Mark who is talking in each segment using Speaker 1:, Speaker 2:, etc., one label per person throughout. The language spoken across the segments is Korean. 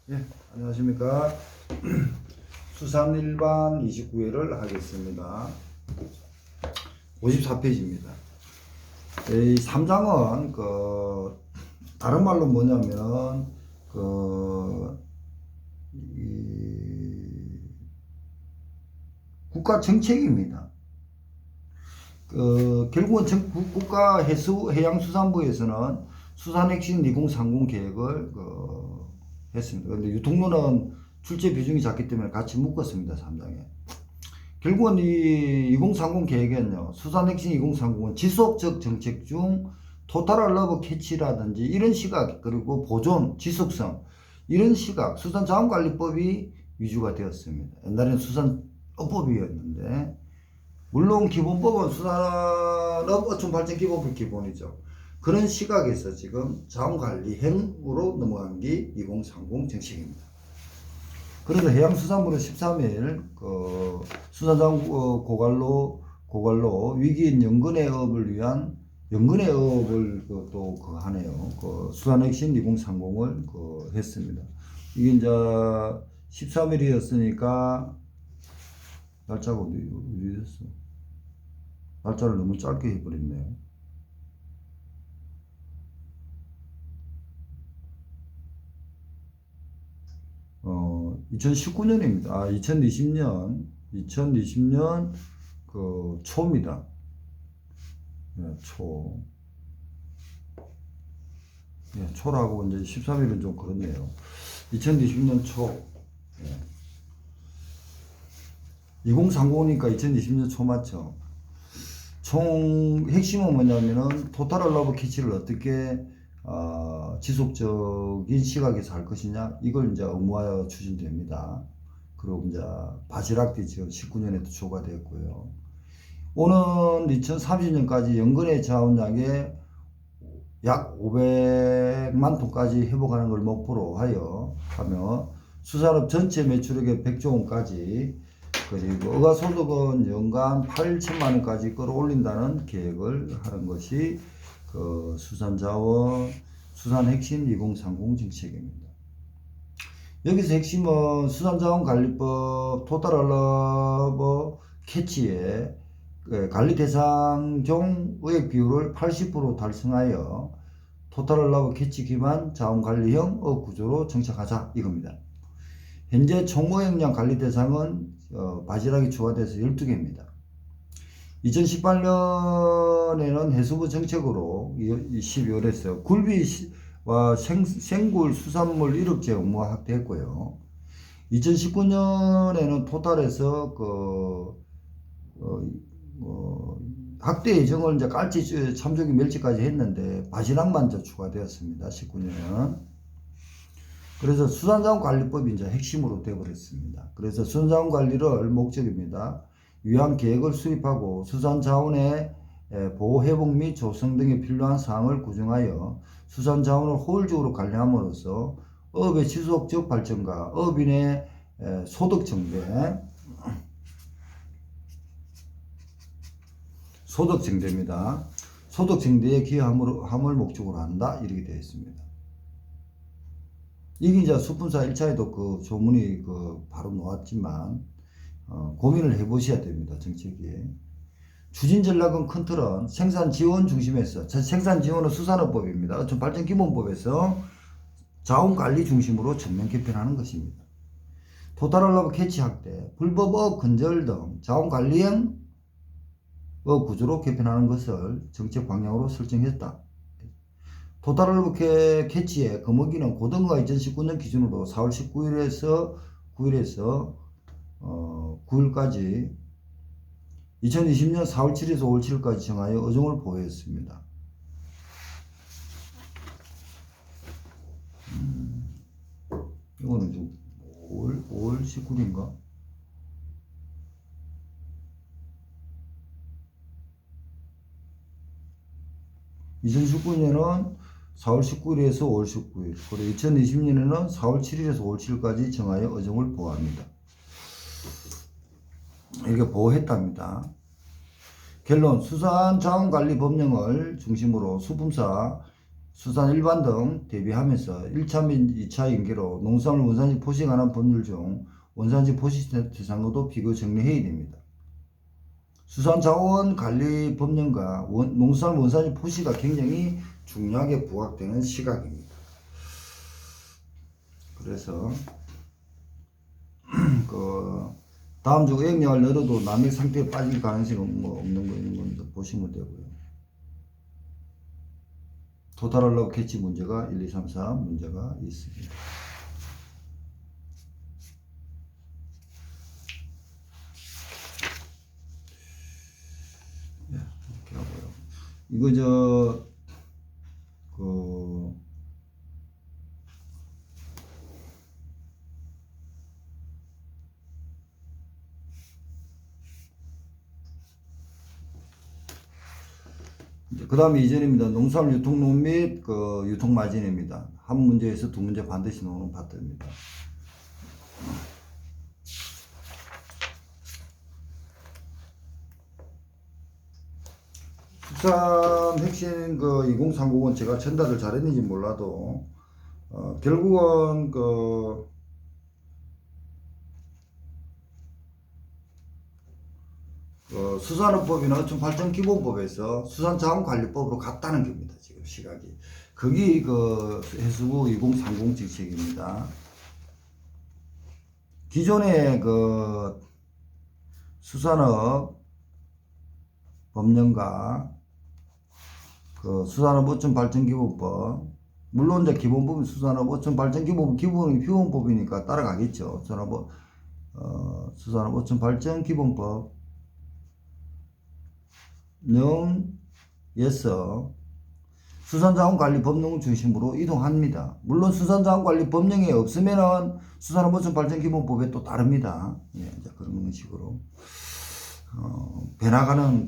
Speaker 1: 예, 안녕하십니까. 수산일반 29회를 하겠습니다. 54페이지입니다. 이 3장은 다른 말로 뭐냐면 이 국가 정책입니다. 결국은 국가해양수산부에서는 수산혁신 2030 계획을 했습니다. 그런데 유통론은 출제 비중이 작기 때문에 같이 묶었습니다. 3장에. 결국은 이 2030 계획은요, 수산혁신 2030은 지속적 정책 중 토탈 얼러브 캐치라든지 이런 시각, 그리고 보존, 지속성, 이런 시각, 수산자원관리법이 위주가 되었습니다. 옛날에는 수산업법이었는데, 물론 기본법은 수산업 어촌발전기본법 기본이죠. 그런 시각에서 지금 자원관리행으로 넘어간 게 2030 정책입니다. 그래서 해양수산부는 13일 수산자원 고갈로 위기인 연근해업을 위한 연근해업을 또 하네요. 수산혁신 2030을 했습니다. 이게 이제 13일이었으니까 날짜가 어디였어? 날짜를 너무 짧게 해버렸네요. 2019년입니다. 2020년 초입니다. 네, 초. 네, 초라고 이제 13일은 좀 그렇네요. 2020년 초. 네. 2030이니까 2020년 초 맞죠? 총 핵심은 뭐냐면은 토탈 얼러브 캐치를 어떻게 지속적인 시각에서 할 것이냐, 이걸 이제 의무화하여 추진됩니다. 그리고 이제 바지락도 지금 19년에도 초과되었고요. 오는 2030년까지 연근해 자원량의 약 500만 톤까지 회복하는 걸 목표로 하며 수산업 전체 매출액의 100조 원까지, 그리고 어가소득은 연간 8천만 원까지 끌어올린다는 계획을 하는 것이 수산자원 수산혁신 2030 정책입니다. 여기서 핵심은 수산자원관리법 토탈 얼러브 캐치의 관리 대상종 의획 비율을 80% 달성하여 토탈 얼러브 캐치 기반 자원관리형 구조로 정착하자, 이겁니다. 현재 총어획량 관리 대상은 바지락이 추가돼서 12개입니다. 2018년에는 해수부 정책으로 12월에서 굴비와 생굴 수산물 1억제 의무화 확대했고요. 2019년에는 토탈에서 확대 예정을 이제 깔치, 참조기, 멸치까지 했는데 바지락만 추가되었습니다. 19년은. 그래서 수산자원관리법이 이제 핵심으로 되어버렸습니다. 그래서 수산자원관리를 목적입니다. 위한 계획을 수립하고 수산자원의 보호, 회복 및 조성 등에 필요한 사항을 구정하여 수산자원을 효율적으로 관리함으로써 어업의 지속적 발전과 어업인의 소득 증대입니다. 소득 증대에 기여함을 목적으로 한다, 이렇게 되어 있습니다. 이게 이제 수분사 1차에도 조문이 바로 놓았지만 고민을 해보셔야 됩니다. 정책이. 추진 전략은 큰 틀은 생산 지원 중심에서, 생산 지원은 수산업법입니다. 어촌발전기본법에서 자원관리 중심으로 전면 개편하는 것입니다. 토탈 얼러브 캐치 확대, 불법업 근절 등 자원관리형 구조로 개편하는 것을 정책 방향으로 설정했다. 토탈 얼러브 캐치의 금어기는 고등어가 2019년 기준으로 4월 9일까지 2020년 4월 7일에서 5월 7일까지 정하여 어종을 보호했습니다. 이거는 좀 5월 19일인가? (2019년은) 4월 19일에서 5월 19일, 그리고 2020년에는 4월 7일에서 5월 7일까지 정하여 어종을 보호합니다. 이렇게 보호했답니다. 결론, 수산자원관리법령을 중심으로 수품사 수산 일반 등 대비하면서 1차 및 2차 연계로 농산물 원산지 포시에 관한 법률 중 원산지 포시 대상으로도 비교 정리해야 됩니다. 수산자원관리법령과 농수산물 원산지 포시가 굉장히 중요하게 부각되는 시각입니다. 그래서 그 다음 주 의학량을 늘어도 남의 상태에 빠질 가능성이 없는 거 이런 건 보시면 되고요. 도달하려고 캐치 문제가 1, 2, 3, 4 문제가 있습니다. 이렇게 하고요. 이거 그 다음에 이전입니다. 농수산물 유통론 및 유통마진입니다. 한 문제에서 두 문제 반드시 나오는 파트입니다. 수산 핵심 2030은 제가 전달을 잘했는지 몰라도 결국은 수산업법이나 어촌발전기본법에서 수산자원관리법으로 갔다는 겁니다. 지금 시각이. 그게 해수부 2030 정책입니다. 기존의 수산업 법령과 수산업 어촌발전기본법, 물론 이제 기본법은 수산업 어촌발전기본법 기본법이니까 따라가겠죠. 수산업 어촌발전기본법 령에서 수산자원관리법령을 중심으로 이동합니다. 물론 수산자원관리법령이 없으면은 수산업어촌발전기본법에 또 다릅니다. 예, 그런 식으로 변화가는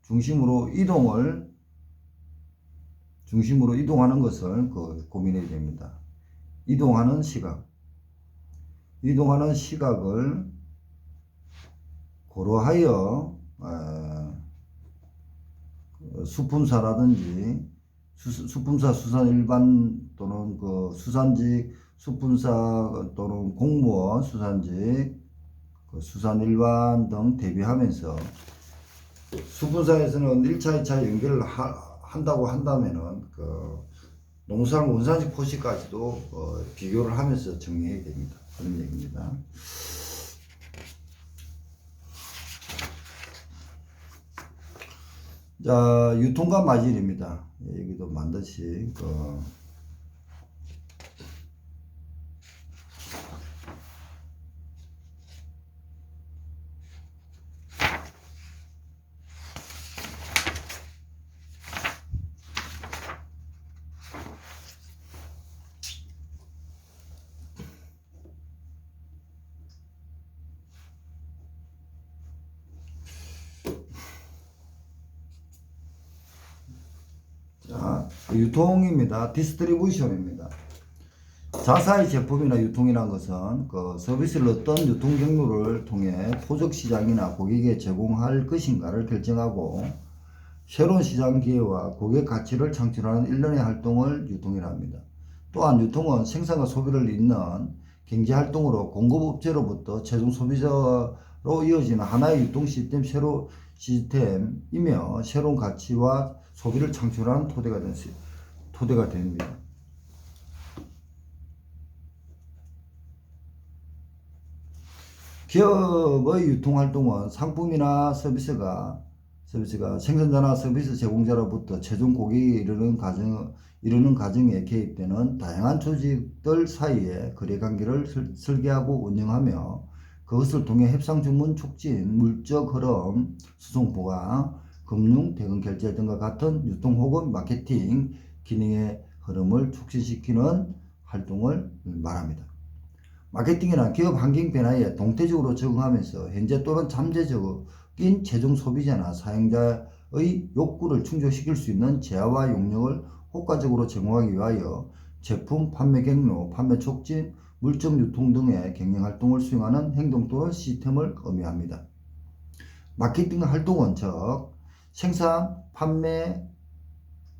Speaker 1: 중심으로 이동하는 것을 고민해야 됩니다. 이동하는 시각을 고려하여 수품사라든지 수품사 수산 일반 또는 수산직 수품사 또는 공무원 수산직 수산 일반 등 대비하면서 수품사에서는 1차, 2차 연결을 한다고 한다면은 농수산물 원산지 포시까지도 비교를 하면서 정리해야 됩니다. 그런 얘기입니다. 자, 유통과 마진입니다. 여기도 반드시 유통입니다. 디스트리뷰션입니다. 자사의 제품이나 유통이라는 것은 서비스를 어떤 유통 경로를 통해 토적 시장이나 고객에 제공할 것인가를 결정하고 새로운 시장 기회와 고객 가치를 창출하는 일련의 활동을 유통이라 합니다. 또한 유통은 생산과 소비를 잇는 경제활동으로 공급업체로부터 최종 소비자로 이어지는 하나의 유통 시스템이며 새로운 가치와 소비를 창출하는 토대가 됩니다. 기업의 유통활동은 상품이나 서비스가 생산자나 서비스 제공자로부터 최종 고객에 이르는 과정에 개입되는 다양한 조직들 사이의 거래관계를 설계하고 운영하며 그것을 통해 협상 주문 촉진, 물적 흐름, 수송 보강, 금융, 대금 결제 등과 같은 유통 혹은 마케팅 기능의 흐름을 촉진시키는 활동을 말합니다. 마케팅이란 기업 환경 변화에 동태적으로 적응하면서 현재 또는 잠재적인 최종 소비자나 사용자의 욕구를 충족시킬 수 있는 재화와 용역을 효과적으로 제공하기 위하여 제품, 판매 경로, 판매 촉진, 물적 유통 등의 경영활동을 수행하는 행동 또는 시스템을 의미합니다. 마케팅 활동은 즉 생산, 판매,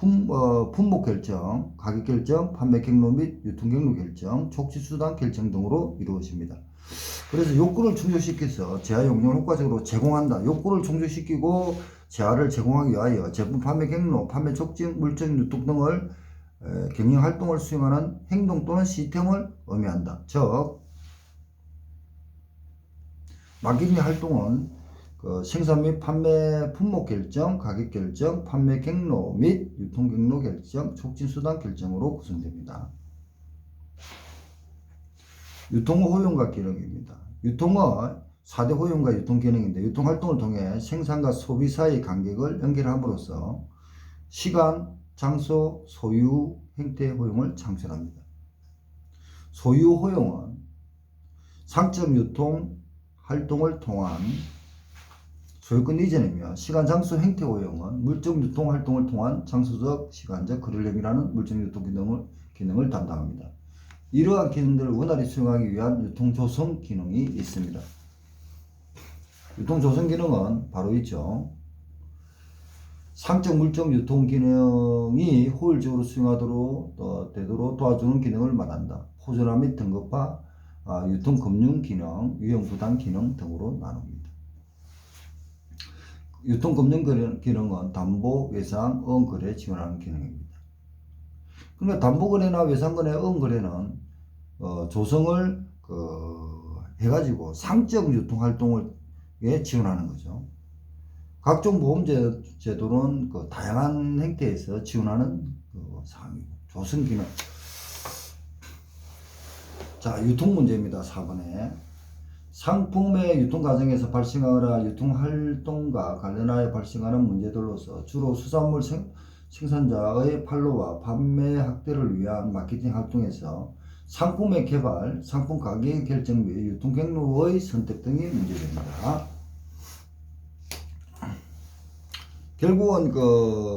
Speaker 1: 품목 결정, 가격 결정, 판매 경로 및 유통 경로 결정, 촉지 수단 결정 등으로 이루어집니다. 그래서 욕구를 충족시켜서 재화 용량을 효과적으로 제공한다. 욕구를 충족시키고 재화를 제공하기 위하여 제품 판매 경로, 판매 촉지, 물적 유통 등을 경영 활동을 수행하는 행동 또는 시스템을 의미한다. 즉 마케팅 활동은 생산 및 판매 품목 결정, 가격 결정, 판매 경로 및 유통 경로 결정, 촉진 수단 결정으로 구성됩니다. 유통의 호용과 기능입니다. 유통의 4대 호용과 유통 기능인데 유통 활동을 통해 생산과 소비 사이의 간격을 연결함으로써 시간, 장소, 소유, 행태의 호용을 창출합니다. 소유 호용은 상점 유통 활동을 통한 소유권 이전이며 시간, 장소, 행태 호용은 물적 유통 활동을 통한 장소적, 시간적 거래량이라는 물적 유통 기능을 담당합니다. 이러한 기능들을 원활히 수행하기 위한 유통 조성 기능이 있습니다. 유통 조성 기능은 바로 있죠. 상적 물적 유통 기능이 효율적으로 수행하도록 되도록 도와주는 기능을 말한다. 호전화 및 등급화, 유통 금융 기능, 유형 부담 기능 등으로 나눕니다. 유통 금융 기능은 담보, 외상, 응거래 지원하는 기능입니다. 그러니까 담보거래나 외상거래, 응거래는 조성을 해가지고 상적 유통 활동을 지원하는 거죠. 각종 보험 제도는 다양한 형태에서 지원하는 사항이고 조성 기능. 자, 유통 문제입니다. 4번에 상품의 유통 과정에서 발생하거나 유통 활동과 관련하여 발생하는 문제들로서 주로 수산물 생산자의 판로와 판매 확대를 위한 마케팅 활동에서 상품의 개발, 상품 가격 결정 및 유통 경로의 선택 등이 문제됩니다. 결국은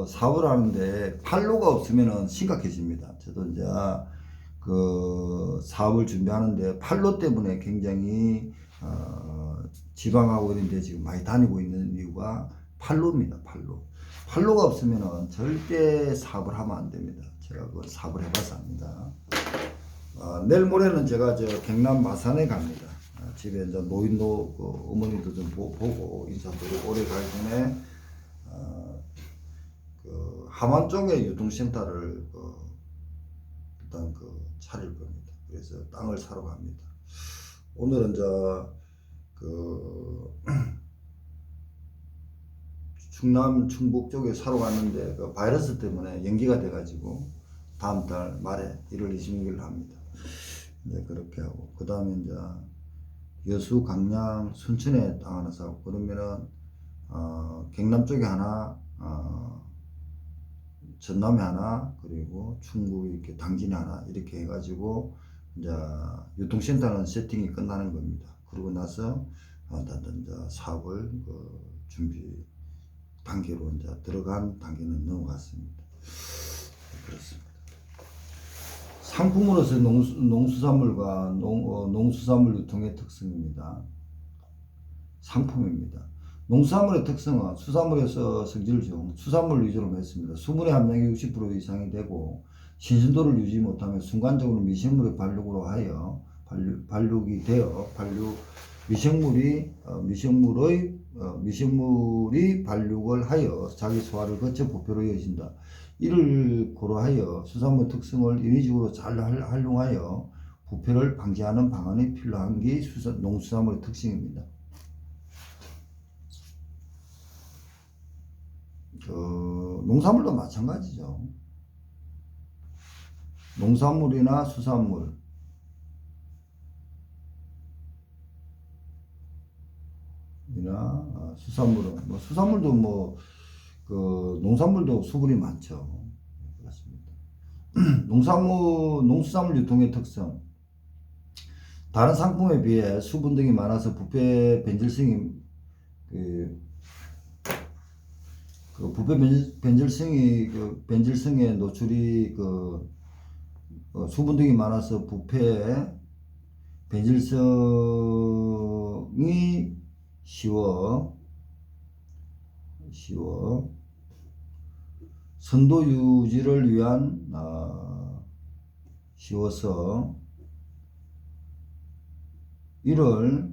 Speaker 1: 사업을 하는데 판로가 없으면 심각해집니다. 저도 이제 사업을 준비하는데 판로 때문에 굉장히 지방하고 이런 데 지금 많이 다니고 있는 이유가 판로입니다. 판로가 없으면 절대 사업을 하면 안 됩니다. 제가 사업을 해봐서 압니다. 내일 모레는 제가 경남 마산에 갑니다. 집에 이제 노인도 어머니도 좀 보고 인사드리고 올해 가기 전에 함안 쪽에 유통센터를 일단 차릴 겁니다. 그래서 땅을 사러 갑니다. 오늘은 충남 충북 쪽에 사러 갔는데 바이러스 때문에 연기가 돼가지고 다음 달 말에 1월 26일 합니다. 네, 그렇게 하고 그 다음에 이제 여수, 강양, 순천에 땅 하나 사고 그러면은 경남 쪽에 하나, 전남에 하나, 그리고 충북 이렇게 당진에 하나 이렇게 해가지고 이제 유통센터는 세팅이 끝나는 겁니다. 그러고 나서 이제 사업을 준비 단계로 이제 들어간 단계는 넘어갔습니다. 그렇습니다. 상품으로서 농수산물과 농수산물 유통의 특성입니다. 상품입니다. 농수산물의 특성은 수산물에서 성질 중 수산물 위주로 했습니다. 수분의 함량이 60% 이상이 되고 신선도를 유지 못하면 순간적으로 미생물의 발육으로 하여 발육이 되어 미생물이 발육을 하여 자기 소화를 거쳐 부패로 이어진다. 이를 고려하여 수산물 특성을 인위적으로 잘 활용하여 부패를 방지하는 방안이 필요한 게 농수산물의 특징입니다. 농산물도 마찬가지죠. 농산물이나 수산물 수산물은 수산물도 농산물도 수분이 많죠. 그렇습니다. 농수산물 유통의 특성. 다른 상품에 비해 수분 등이 많아서 부패 변질성이 부패 변질성에 노출이 수분 등이 많아서 부패 변질성이 쉬워 선도 유지를 위한 씌워서 이를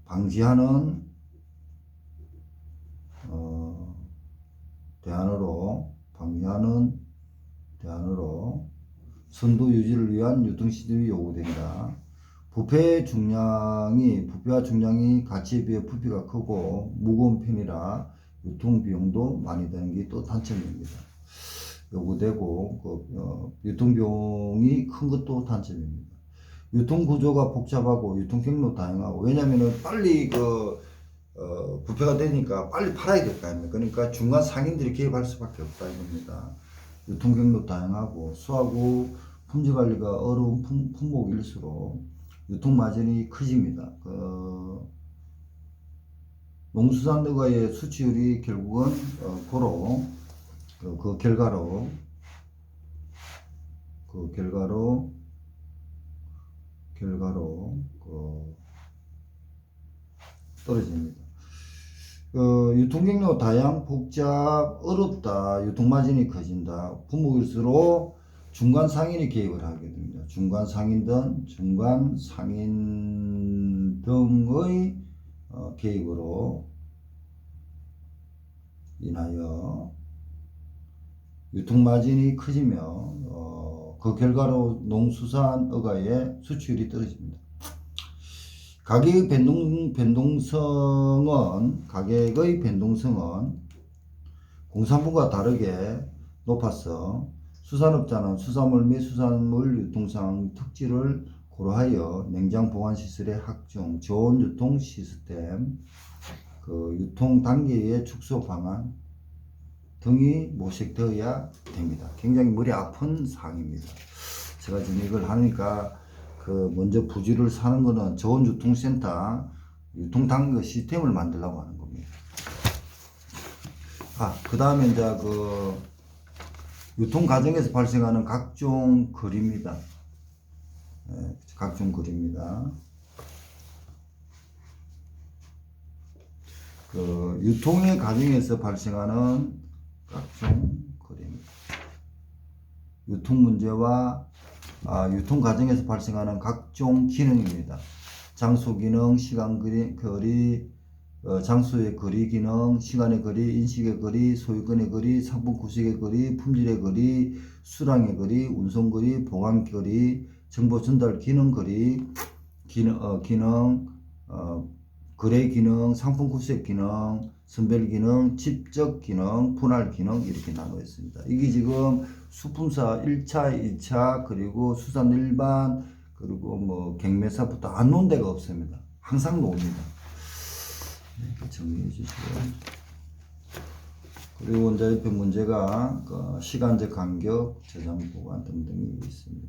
Speaker 1: 방지하는 대안으로 선도 유지를 위한 유통시설이 요구된다. 부패와 중량이 가치에 비해 부피가 크고 무거운 편이라 유통비용도 많이 드는 게 또 단점입니다. 요구되고 유통비용이 큰 것도 단점입니다. 유통구조가 복잡하고 유통경로 다양하고, 왜냐면은 빨리 부패가 되니까 빨리 팔아야 될 거 아닙니까? 그러니까 중간 상인들이 개입할 수밖에 없다 이겁니다. 유통경로 다양하고 수하고 품질 관리가 어려운 품목일수록 유통마진이 커집니다. 농수산업의 수치율이 결국은 그 결과로 떨어집니다. 유통경로 다양, 복잡, 어렵다, 유통마진이 커진다. 품목일수록 중간 상인이 개입을 하게 됩니다. 중간 상인 등의 개입으로 인하여 유통마진이 커지며 그 결과로 농수산업의 수출이 떨어집니다. 가격의 변동성은 공산품과 다르게 높아서 수산업자는 수산물 및 수산물 유통상 특질을 고려하여 냉장 보관시설의 확충, 좋은 유통 시스템, 유통 단계의 축소 방안 등이 모색되어야 됩니다. 굉장히 머리 아픈 사항입니다. 제가 지금 이걸 하니까 먼저 부지를 사는 거는 좋은 유통센터, 유통단계 시스템을 만들려고 하는 겁니다. 그 다음에 이제 유통 과정에서 발생하는 각종 거리입니다. 각종 거리입니다. 유통의 과정에서 발생하는 각종 거리입니다. 유통 문제와 유통 과정에서 발생하는 각종 기능입니다. 장소 기능, 시간 거리, 장소의 거리 기능, 시간의 거리, 인식의 거리, 소유권의 거리, 상품 구색의 거리, 품질의 거리, 수량의 거리, 운송 거리, 보관 거리, 정보 전달 기능 거리, 거래 기능, 상품 구색 기능, 선별 기능, 집적 기능, 분할 기능 이렇게 나누어 있습니다. 이게 지금 수품사 1차, 2차, 그리고 수산 일반, 그리고 경매사부터 안 놓은 데가 없습니다. 항상 놓습니다. 정리해 주시고요. 그리고 이제 옆에 문제가 시간적 간격, 저장 보관 등등이 있습니다.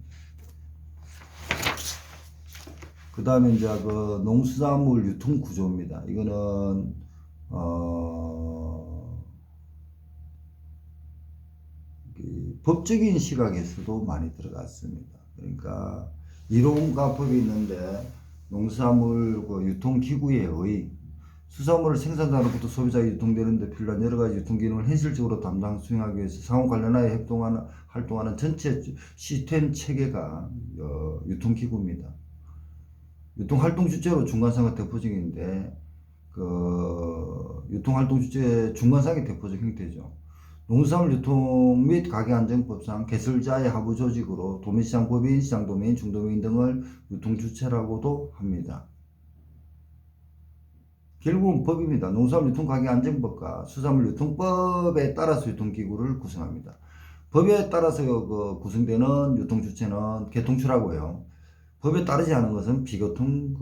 Speaker 1: 그 다음에 이제 농수산물 유통 구조입니다. 이거는 법적인 시각에서도 많이 들어갔습니다. 그러니까 이론과 법이 있는데 농수산물 유통기구에 의해 수산물을 생산자로부터 소비자에 유통되는데 필요한 여러 가지 유통기능을 현실적으로 수행하기 위해서 상호 관련하여 활동하는 전체 시스템 체계가 유통기구입니다. 유통활동 주체로 중간상은 대표적인데 유통활동 주체 중간상이 대표적 형태죠. 농수산물 유통 및 가격안정법상 개설자의 하부 조직으로 도매시장법인, 시장도매인, 중도매인 등을 유통주체라고도 합니다. 결국은 법입니다. 농수산물 유통가격안정법과 수산물 유통법에 따라서 유통기구를 구성합니다. 법에 따라서 구성되는 유통주체는 개통추라고요. 법에 따르지 않은 것은 비개통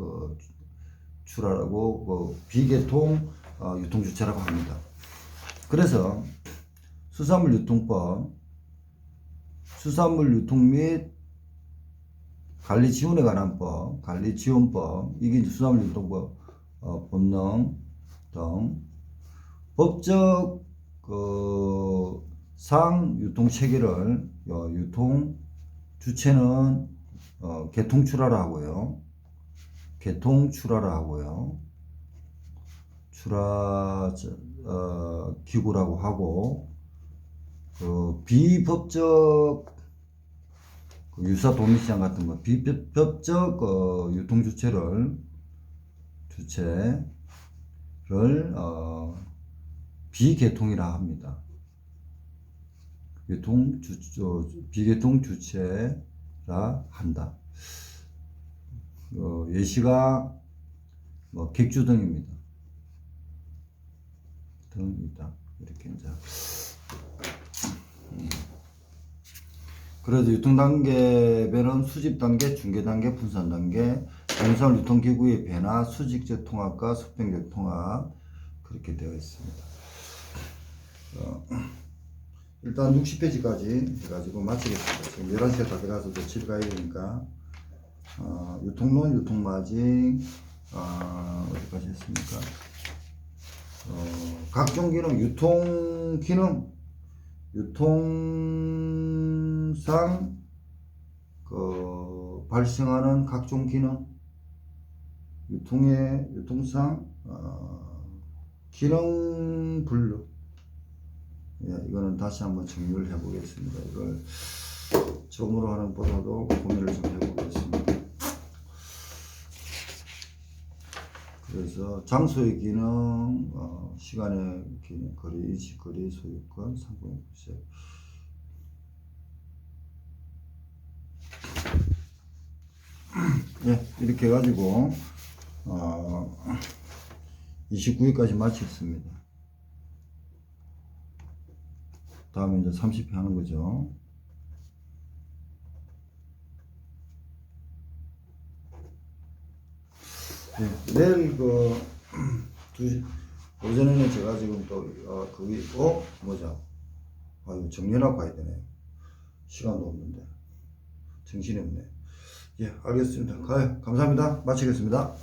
Speaker 1: 추라라고 비개통 유통주체라고 합니다. 그래서 수산물 유통법, 수산물 유통 및 관리 지원에 관한 법, 관리지원법, 이게 이제 수산물 유통법 법령 등 법적 상 유통 체계를 유통 주체는 개통출하라 하고요. 개통출하라 하고요. 출하 기구라고 하고, 비법적 유사 도매시장 같은 거 비법적 유통 주체를 비개통이라 합니다. 비개통 주체라 한다. 예시가 객주 등입니다. 이렇게 이제. 그래서 유통 단계별은 수집 단계, 중개 단계, 분산 단계, 영상 유통 기구의 배나 수직적 통합과 수평적 통합 그렇게 되어 있습니다. 일단 60페이지까지 해가지고 마치겠습니다. 지금 11시가 다 돼가서 집에 가야 되니까 유통론, 유통마진 어디까지 했습니까? 각종 기능, 유통상 발생하는 각종 기능, 유통상 기능 분류. 예, 이거는 다시 한번 정리를 해보겠습니다. 이걸 처음으로 하는 보다도 고민을 좀 해보겠습니다. 그래서 장소의 기능, 시간의 기능, 거리, 거리, 소유권, 상품의 부채. 예, 이렇게 해가지고 29회까지 마쳤습니다. 다음에 이제 30회 하는 거죠. 네, 내일 오전에는 제가 지금 또 뭐죠? 이거 정리하고 가야 되네. 시간도 없는데 정신이 없네. 예, 알겠습니다. 감사합니다. 마치겠습니다.